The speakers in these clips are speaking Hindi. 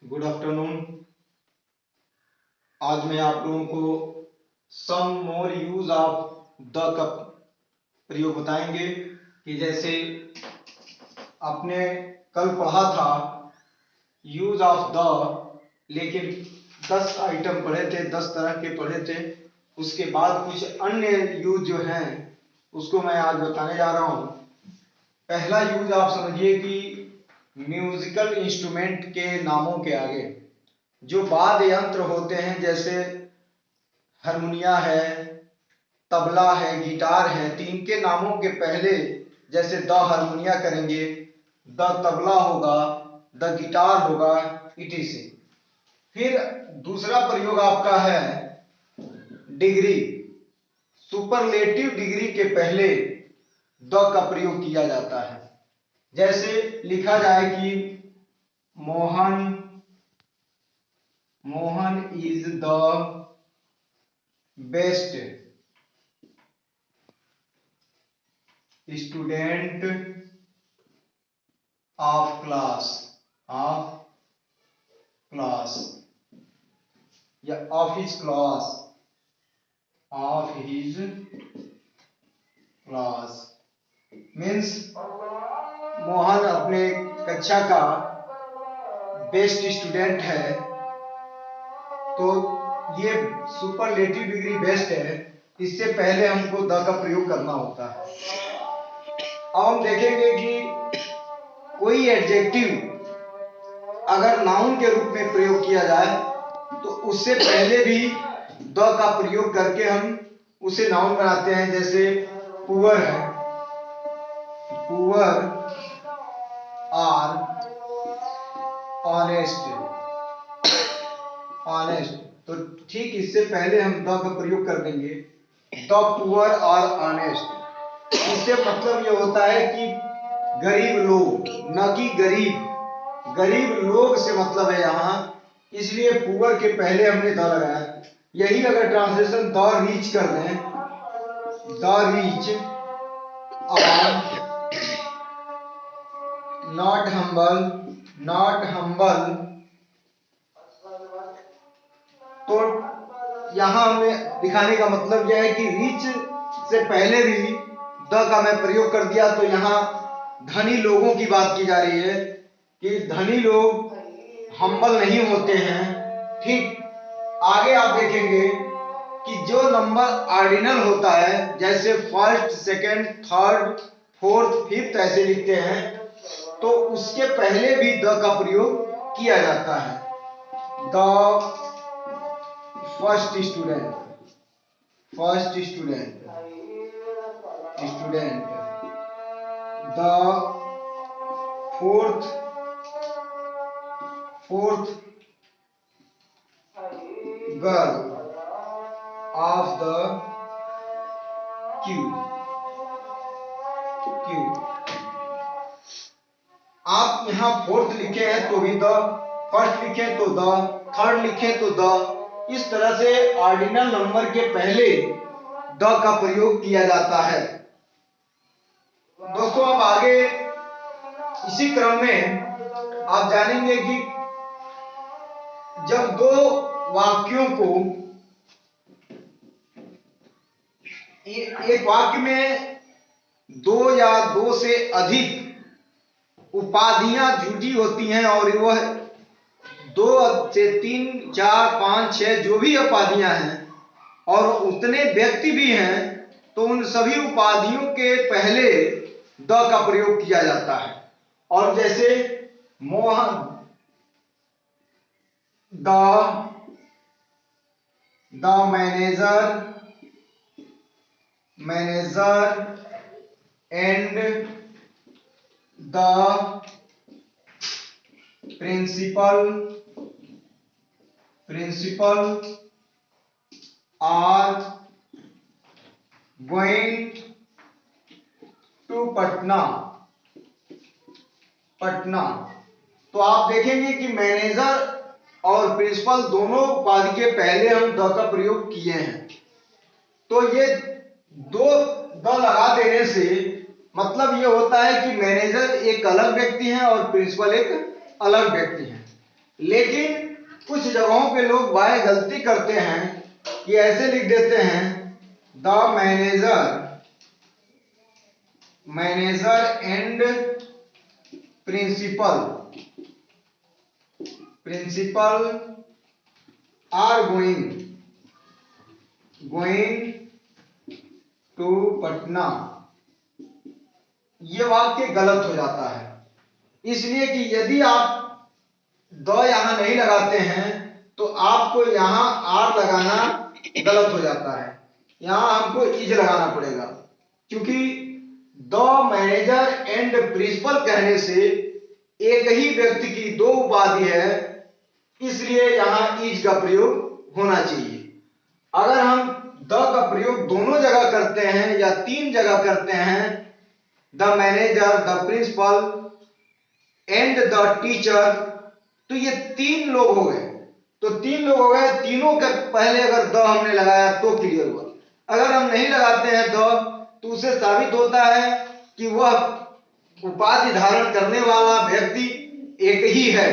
Good afternoon. आज मैं आप लोगों को सम मोर यूज ऑफ द का प्रयोग बताएंगे कि जैसे आपने कल पढ़ा था यूज ऑफ द, लेकिन 10 आइटम पढ़े थे, 10 तरह के पढ़े थे। उसके बाद कुछ अन्य यूज जो हैं उसको मैं आज बताने जा रहा हूँ। पहला यूज आप समझिए कि म्यूजिकल इंस्ट्रूमेंट के नामों के आगे जो वाद्य यंत्र होते हैं, जैसे हारमोनिया है, तबला है, गिटार है, तो इनके नामों के पहले जैसे द हारमोनिया करेंगे, द तबला होगा, द गिटार होगा, इटीसी। फिर दूसरा प्रयोग आपका है डिग्री। सुपरलेटिव डिग्री के पहले द का प्रयोग किया जाता है। जैसे लिखा जाए कि Mohan is the best student of class या of his class means Mohan अपने कक्षा का बेस्ट स्टूडेंट है। तो ये सुपरलेटिव डिग्री बेस्ट है, इससे पहले हमको द का प्रयोग करना होता है। अब हम देखेंगे कि कोई एडजेक्टिव अगर नाउन के रूप में प्रयोग किया जाए तो उससे पहले भी द का प्रयोग करके हम उसे नाउन बनाते हैं। जैसे पुअर है, पुअर आर ऑनेस्ट, तो ठीक इससे पहले हम द का प्रयोग कर देंगे, द पुअर आर ऑनेस्ट। इससे मतलब ये होता है कि गरीब लोग, न कि गरीब लोग से मतलब है यहाँ, इसलिए पुअर के पहले हमने द लगाया। यही अगर ट्रांसलेशन द रीच कर दें, the reach our not humble, तो यहाँ हमें दिखाने का मतलब यह है कि रीच से पहले भी द का मैं प्रयोग कर दिया। तो यहाँ धनी लोगों की बात की जा रही है कि धनी लोग हम्बल नहीं होते हैं। ठीक आगे आप देखेंगे कि जो नंबर ऑर्डिनल होता है, जैसे first, second, third, fourth, fifth ऐसे लिखते हैं, तो उसके पहले भी द का प्रयोग किया जाता है। The first student, the fourth girl of the Q. आप यहाँ फोर्थ लिखे हैं तो भी द, फर्स्ट लिखे तो द, थर्ड लिखे तो द। इस तरह से ऑर्डिनल नंबर के पहले द का प्रयोग किया जाता है। दोस्तों अब आगे इसी क्रम में आप जानेंगे कि जब दो वाक्यों को, एक वाक्य में दो या दो से अधिक उपाधियां जुड़ी होती हैं और वह 2 से 3, 4, 5, 6 जो भी उपाधियां हैं और उतने व्यक्ति भी हैं, तो उन सभी उपाधियों के पहले द का प्रयोग किया जाता है। और जैसे Mohan, the manager and the principal are going to Patna. तो आप देखेंगे कि मैनेजर और प्रिंसिपल दोनों उपाधि के पहले हम द का प्रयोग किए हैं। तो ये दो द लगा देने से मतलब ये होता है कि मैनेजर एक अलग व्यक्ति है और प्रिंसिपल एक अलग व्यक्ति है। लेकिन कुछ जगहों पे लोग बाय गलती करते हैं कि ऐसे लिख देते हैं the manager and principal are going to Patna. ये वाक्य गलत हो जाता है, इसलिए कि यदि आप द यहां नहीं लगाते हैं तो आपको यहां आर लगाना गलत हो जाता है, यहां हमको इज लगाना पड़ेगा, क्योंकि द मैनेजर एंड प्रिंसिपल कहने से एक ही व्यक्ति की दो उपाधि है, इसलिए यहां इज का प्रयोग होना चाहिए। अगर हम द का प्रयोग दोनों जगह करते हैं या तीन जगह करते हैं, the manager, the principal and the teacher, तो ये तीन लोग हो गए। तो तीन लोग हो गए, तीनों के पहले अगर द हमने लगाया तो क्लियर हुआ। अगर हम नहीं लगाते हैं द तो उससे साबित होता है कि वह उपाधि धारण करने वाला व्यक्ति एक ही है,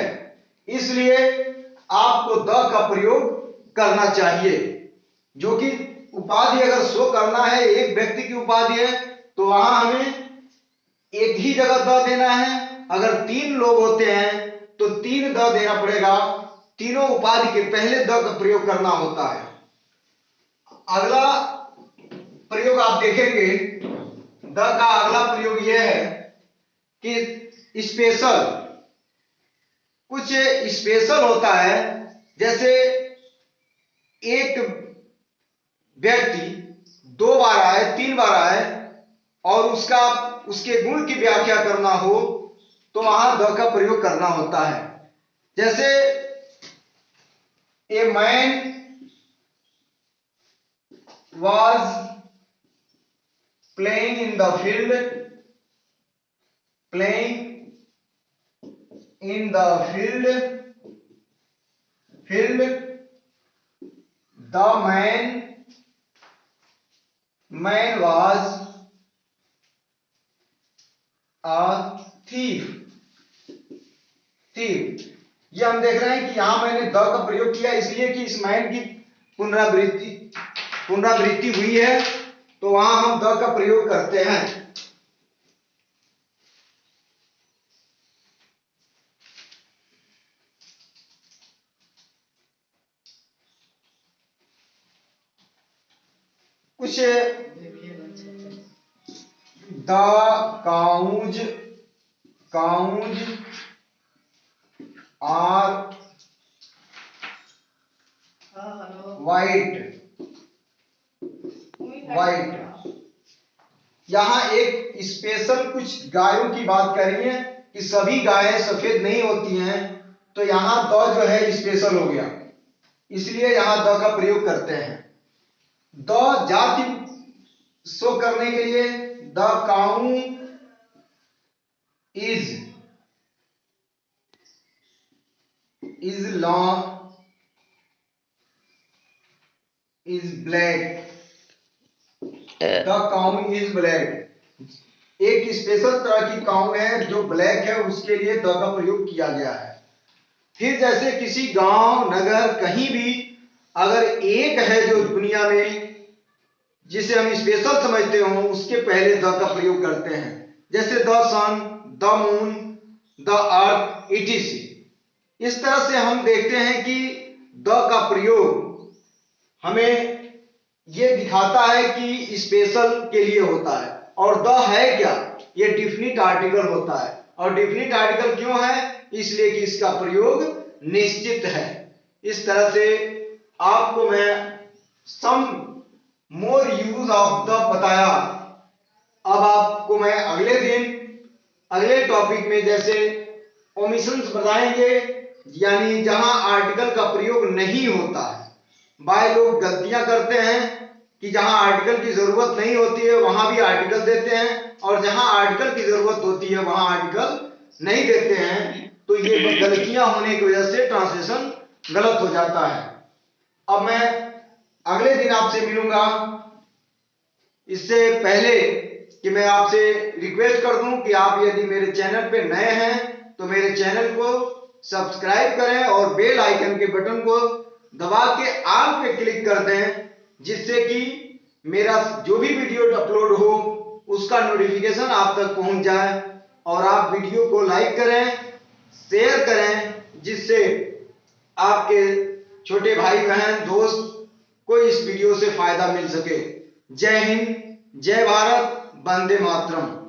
इसलिए आपको द का प्रयोग करना चाहिए। जो कि उपाधि अगर शो करना है, एक व्यक्ति की उपाधि है, तो वहां हमें एक ही जगह द देना है। अगर तीन लोग होते हैं तो तीन द देना पड़ेगा, तीनों उपाधि के पहले द का प्रयोग करना होता है। अगला प्रयोग आप देखेंगे, द का अगला प्रयोग यह है कि स्पेशल, कुछ स्पेशल होता है, जैसे एक व्यक्ति दो बार आए, तीन बार आए और उसके गुण की व्याख्या करना हो तो वहां द का प्रयोग करना होता है। जैसे a man was playing in the field, the man was a thief। ये हम देख रहे हैं कि यहां मैंने द का प्रयोग किया इसलिए कि इस मैन की पुनरावृत्ति हुई है, तो वहां हम द का प्रयोग करते हैं। कुछ द काउज आर वाइट। यहां एक स्पेशल कुछ गायों की बात करेंगे कि सभी गायें सफेद नहीं होती हैं, तो यहां द जो है स्पेशल हो गया, इसलिए यहां द का प्रयोग करते हैं। द जाति शो करने के लिए the cow is black. The cow is black, एक स्पेशल तरह की काऊ है जो ब्लैक है, उसके लिए द का प्रयोग किया गया है। फिर जैसे किसी गांव नगर कहीं भी अगर एक है जो दुनिया में जिसे हम स्पेशल समझते हो, उसके पहले द का प्रयोग करते हैं। जैसे the sun, the moon, the earth, etc. इस तरह से हम देखते हैं कि द का प्रयोग हमें यह दिखाता है कि स्पेशल के लिए होता है। और द है क्या? ये डिफिनिट आर्टिकल होता है, और डिफिनिट आर्टिकल क्यों है? इसलिए कि इसका प्रयोग निश्चित है। इस तरह से आपको मैं सम मोर यूज ऑफ द बताया। अब आपको मैं अगले दिन अगले टॉपिक में जैसे ओमिशंस बताएंगे, यानी जहां आर्टिकल का प्रयोग नहीं होता है। बाय लोग गलतियां करते हैं कि जहां आर्टिकल की जरूरत नहीं होती है वहां भी आर्टिकल देते हैं, और जहां आर्टिकल की जरूरत होती है वहां आर्टिकल नहीं देते हैं। तो ये गलतियां होने की वजह से ट्रांसलेशन गलत हो जाता है। अब मैं अगले दिन आपसे मिलूंगा। इससे पहले कि मैं आपसे रिक्वेस्ट कर दूं कि आप यदि मेरे चैनल पे नए हैं तो मेरे चैनल को सब्सक्राइब करें और बेल आइकन के बटन को दबा के ऑल पे क्लिक कर दें, जिससे कि मेरा जो भी वीडियो अपलोड हो उसका नोटिफिकेशन आप तक पहुंच जाए। और आप वीडियो को लाइक करें, शेयर करें, जिससे आपके छोटे भाई बहन दोस्त को इस वीडियो से फायदा मिल सके। जय हिंद, जय भारत, वंदे मातरम।